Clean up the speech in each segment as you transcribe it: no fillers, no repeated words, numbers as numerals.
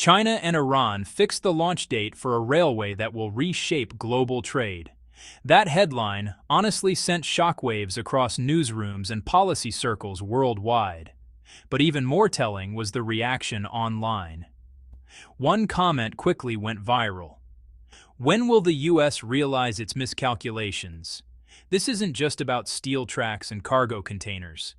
China and Iran fixed the launch date for a railway that will reshape global trade. That headline honestly sent shockwaves across newsrooms and policy circles worldwide. But even more telling was the reaction online. One comment quickly went viral. When will the US realize its miscalculations? This isn't just about steel tracks and cargo containers.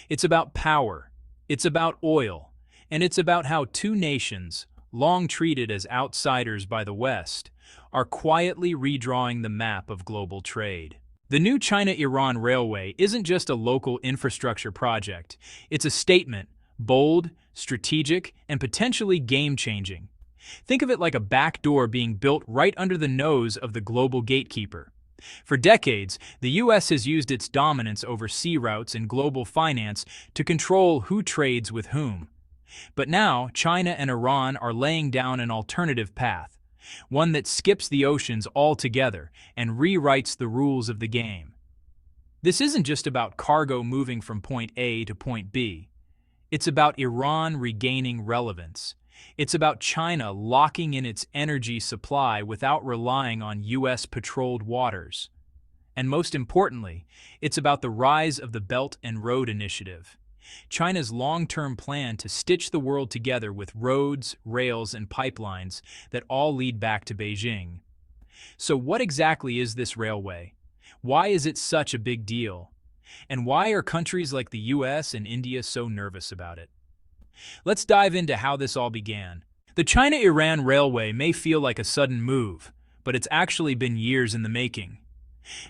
It's about power, it's about oil, and it's about how two nations, long treated as outsiders by the West, are quietly redrawing the map of global trade. The new China-Iran railway isn't just a local infrastructure project. It's a statement, bold, strategic, and potentially game-changing. Think of it like a back door being built right under the nose of the global gatekeeper. For decades, the US has used its dominance over sea routes and global finance to control who trades with whom. But now, China and Iran are laying down an alternative path, one that skips the oceans altogether and rewrites the rules of the game. This isn't just about cargo moving from point A to point B. It's about Iran regaining relevance. It's about China locking in its energy supply without relying on US patrolled waters. And most importantly, it's about the rise of the Belt and Road Initiative, China's long-term plan to stitch the world together with roads, rails, and pipelines that all lead back to Beijing. So what exactly is this railway? Why is it such a big deal? And why are countries like the US and India so nervous about it? Let's dive into how this all began. The China-Iran railway may feel like a sudden move, but it's actually been years in the making.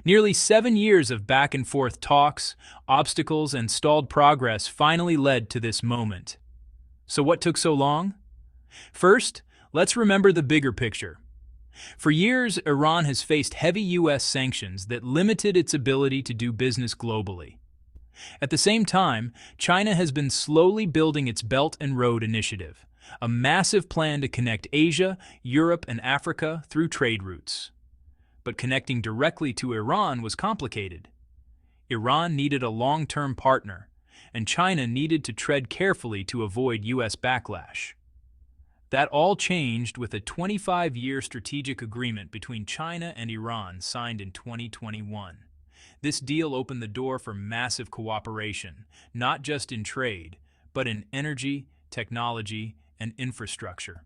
Nearly 7 years of back-and-forth talks, obstacles, and stalled progress finally led to this moment. So what took so long? First, let's remember the bigger picture. For years, Iran has faced heavy US sanctions that limited its ability to do business globally. At the same time, China has been slowly building its Belt and Road Initiative, a massive plan to connect Asia, Europe, and Africa through trade routes. But connecting directly to Iran was complicated. Iran needed a long-term partner, and China needed to tread carefully to avoid US backlash. That all changed with a 25-year strategic agreement between China and Iran signed in 2021. This deal opened the door for massive cooperation, not just in trade, but in energy, technology, and infrastructure.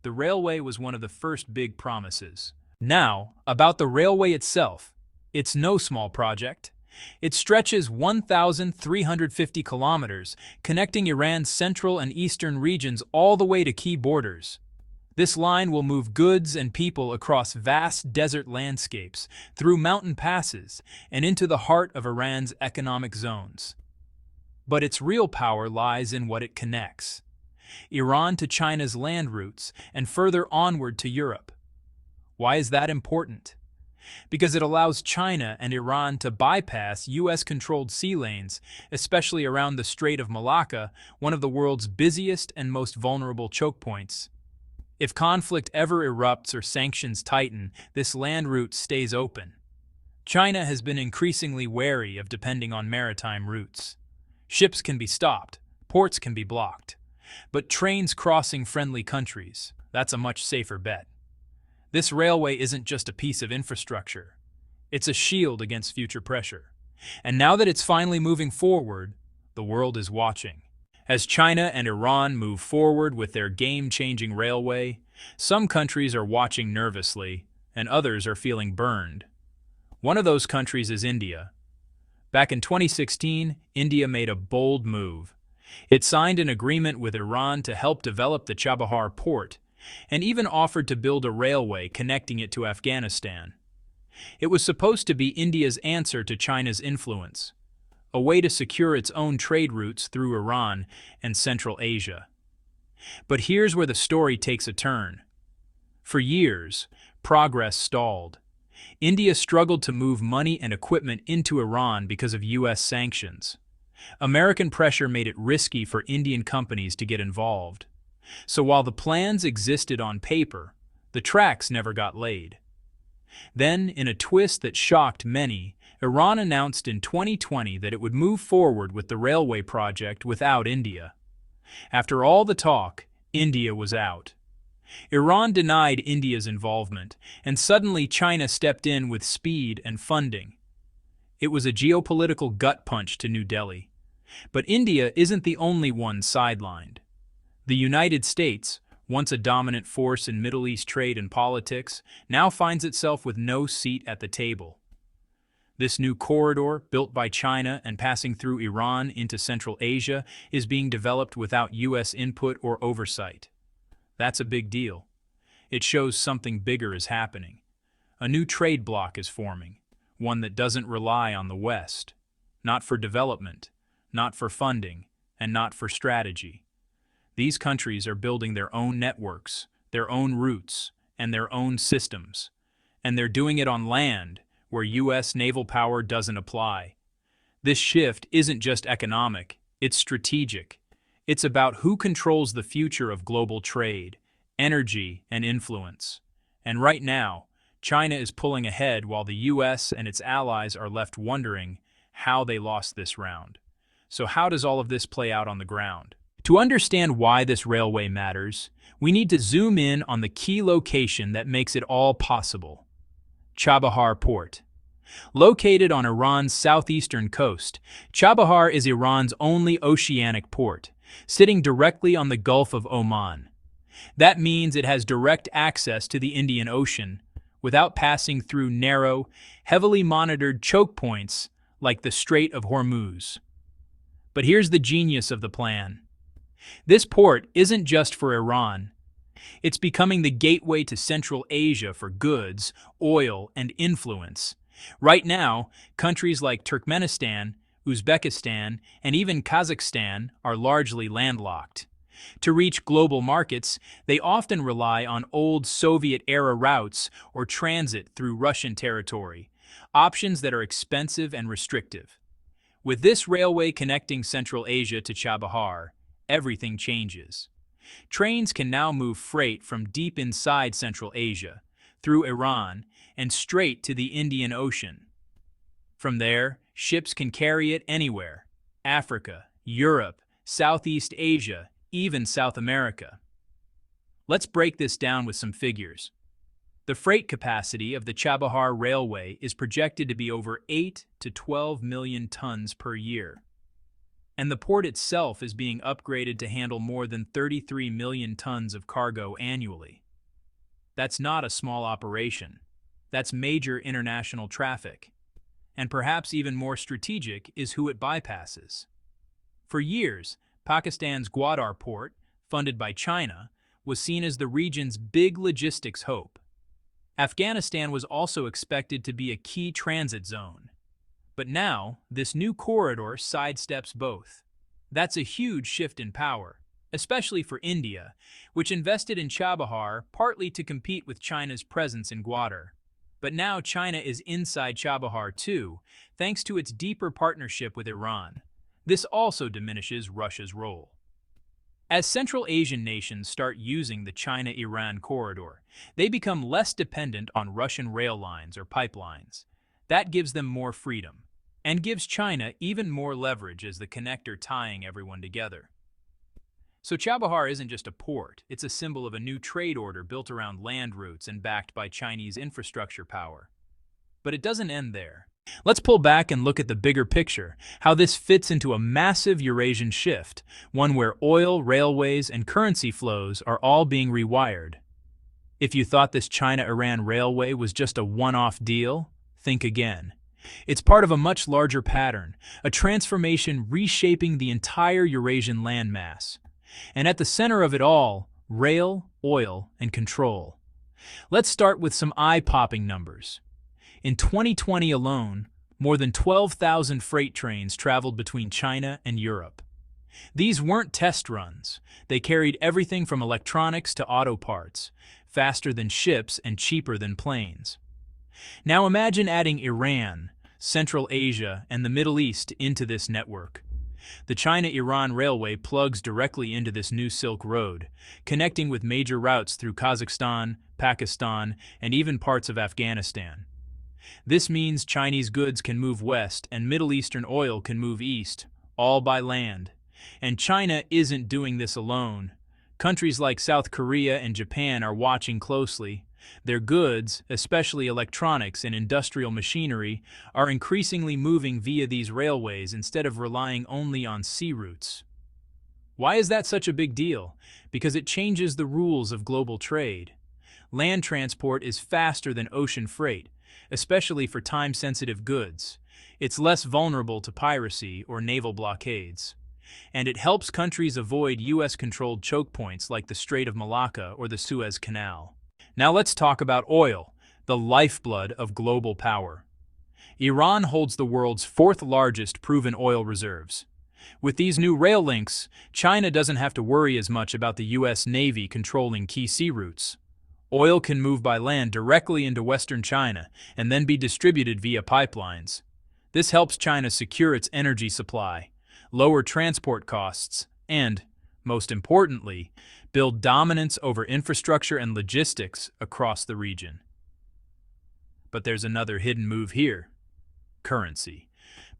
The railway was one of the first big promises. Now, about the railway itself. It's no small project. It stretches 1,350 kilometers, connecting Iran's central and eastern regions all the way to key borders. This line will move goods and people across vast desert landscapes, through mountain passes, and into the heart of Iran's economic zones. But its real power lies in what it connects: Iran to China's land routes, and further onward to Europe. Why is that important? Because it allows China and Iran to bypass US-controlled sea lanes, especially around the Strait of Malacca, one of the world's busiest and most vulnerable choke points. If conflict ever erupts or sanctions tighten, this land route stays open. China has been increasingly wary of depending on maritime routes. Ships can be stopped, ports can be blocked, but trains crossing friendly countries, that's a much safer bet. This railway isn't just a piece of infrastructure. It's a shield against future pressure. And now that it's finally moving forward, the world is watching. As China and Iran move forward with their game-changing railway, some countries are watching nervously, and others are feeling burned. One of those countries is India. Back in 2016, India made a bold move. It signed an agreement with Iran to help develop the Chabahar port, and even offered to build a railway connecting it to Afghanistan. It was supposed to be India's answer to China's influence, a way to secure its own trade routes through Iran and Central Asia. But here's where the story takes a turn. For years, progress stalled. India struggled to move money and equipment into Iran because of US sanctions. American pressure made it risky for Indian companies to get involved. So while the plans existed on paper, the tracks never got laid. Then, in a twist that shocked many, Iran announced in 2020 that it would move forward with the railway project without India. After all the talk, India was out. Iran denied India's involvement, and suddenly China stepped in with speed and funding. It was a geopolitical gut punch to New Delhi. But India isn't the only one sidelined. The United States, once a dominant force in Middle East trade and politics, now finds itself with no seat at the table. This new corridor, built by China and passing through Iran into Central Asia, is being developed without U.S. input or oversight. That's a big deal. It shows something bigger is happening. A new trade bloc is forming, one that doesn't rely on the West, not for development, not for funding, and not for strategy. These countries are building their own networks, their own routes, and their own systems. And they're doing it on land, where U.S. naval power doesn't apply. This shift isn't just economic, it's strategic. It's about who controls the future of global trade, energy, and influence. And right now, China is pulling ahead while the U.S. and its allies are left wondering how they lost this round. So how does all of this play out on the ground? To understand why this railway matters, we need to zoom in on the key location that makes it all possible: Chabahar Port. Located on Iran's southeastern coast, Chabahar is Iran's only oceanic port, sitting directly on the Gulf of Oman. That means it has direct access to the Indian Ocean without passing through narrow, heavily monitored choke points like the Strait of Hormuz. But here's the genius of the plan. This port isn't just for Iran. It's becoming the gateway to Central Asia for goods, oil, and influence. Right now, countries like Turkmenistan, Uzbekistan, and even Kazakhstan are largely landlocked. To reach global markets, they often rely on old Soviet-era routes or transit through Russian territory, options that are expensive and restrictive. With this railway connecting Central Asia to Chabahar, everything changes. Trains can now move freight from deep inside Central Asia, through Iran, and straight to the Indian Ocean. From there, ships can carry it anywhere: Africa, Europe, Southeast Asia, even South America. Let's break this down with some figures. The freight capacity of the Chabahar Railway is projected to be over 8 to 12 million tons per year. And the port itself is being upgraded to handle more than 33 million tons of cargo annually. That's not a small operation. That's major international traffic. And perhaps even more strategic is who it bypasses. For years, Pakistan's Gwadar port, funded by China, was seen as the region's big logistics hope. Afghanistan was also expected to be a key transit zone. But now, this new corridor sidesteps both. That's a huge shift in power, especially for India, which invested in Chabahar partly to compete with China's presence in Gwadar. But now China is inside Chabahar too, thanks to its deeper partnership with Iran. This also diminishes Russia's role. As Central Asian nations start using the China-Iran corridor, they become less dependent on Russian rail lines or pipelines. That gives them more freedom, and gives China even more leverage as the connector tying everyone together. So Chabahar isn't just a port, it's a symbol of a new trade order built around land routes and backed by Chinese infrastructure power. But it doesn't end there. Let's pull back and look at the bigger picture, how this fits into a massive Eurasian shift, one where oil, railways, and currency flows are all being rewired. If you thought this China-Iran railway was just a one-off deal, think again. It's part of a much larger pattern, a transformation reshaping the entire Eurasian landmass. And at the center of it all, rail, oil, and control. Let's start with some eye-popping numbers. In 2020 alone, more than 12,000 freight trains traveled between China and Europe. These weren't test runs. They carried everything from electronics to auto parts, faster than ships and cheaper than planes. Now imagine adding Iran, Central Asia, and the Middle East into this network. The China-Iran Railway plugs directly into this new Silk Road, connecting with major routes through Kazakhstan, Pakistan, and even parts of Afghanistan. This means Chinese goods can move west and Middle Eastern oil can move east, all by land. And China isn't doing this alone. Countries like South Korea and Japan are watching closely. Their goods, especially electronics and industrial machinery, are increasingly moving via these railways instead of relying only on sea routes. Why is that such a big deal? Because it changes the rules of global trade. Land transport is faster than ocean freight, especially for time-sensitive goods. It's less vulnerable to piracy or naval blockades. And it helps countries avoid US-controlled choke points like the Strait of Malacca or the Suez Canal. Now let's talk about oil, the lifeblood of global power. Iran holds the world's fourth largest proven oil reserves. With these new rail links, China doesn't have to worry as much about the US Navy controlling key sea routes. Oil can move by land directly into Western China and then be distributed via pipelines. This helps China secure its energy supply, lower transport costs, and, most importantly, build dominance over infrastructure and logistics across the region. But there's another hidden move here: currency.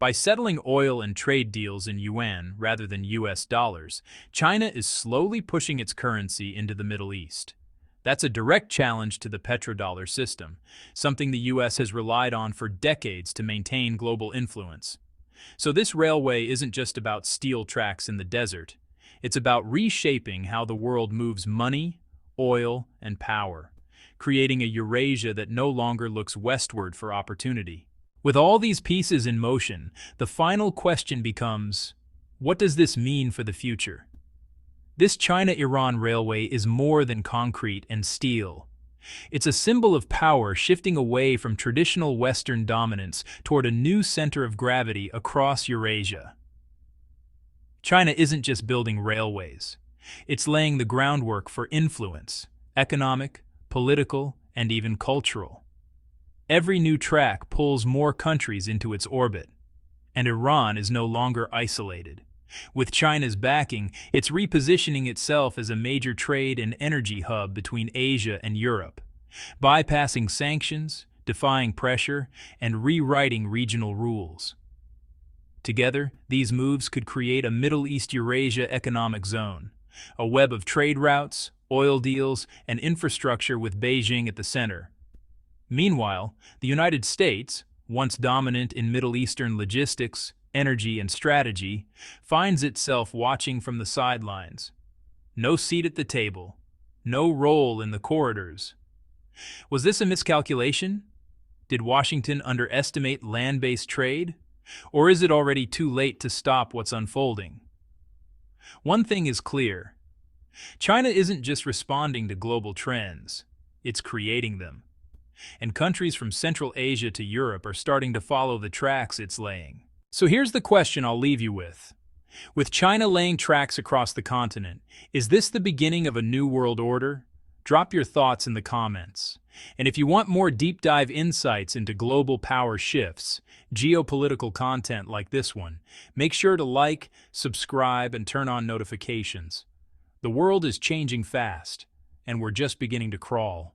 By settling oil and trade deals in Yuan rather than US dollars, China is slowly pushing its currency into the Middle East. That's a direct challenge to the petrodollar system, something the US has relied on for decades to maintain global influence. So this railway isn't just about steel tracks in the desert. It's about reshaping how the world moves money, oil, and power, creating a Eurasia that no longer looks westward for opportunity. With all these pieces in motion, the final question becomes, what does this mean for the future? This China-Iran railway is more than concrete and steel. It's a symbol of power shifting away from traditional Western dominance toward a new center of gravity across Eurasia. China isn't just building railways. It's laying the groundwork for influence, economic, political, and even cultural. Every new track pulls more countries into its orbit, and Iran is no longer isolated. With China's backing, it's repositioning itself as a major trade and energy hub between Asia and Europe, bypassing sanctions, defying pressure, and rewriting regional rules. Together, these moves could create a Middle East Eurasia economic zone, a web of trade routes, oil deals, and infrastructure with Beijing at the center. Meanwhile, the United States, once dominant in Middle Eastern logistics, energy, and strategy, finds itself watching from the sidelines. No seat at the table, no role in the corridors. Was this a miscalculation? Did Washington underestimate land-based trade? Or is it already too late to stop what's unfolding? One thing is clear: China isn't just responding to global trends, it's creating them. And countries from Central Asia to Europe are starting to follow the tracks it's laying. So here's the question I'll leave you with. With China laying tracks across the continent, is this the beginning of a new world order? Drop your thoughts in the comments. And if you want more deep dive insights into global power shifts, geopolitical content like this one, make sure to like, subscribe, and turn on notifications. The world is changing fast, and we're just beginning to crawl.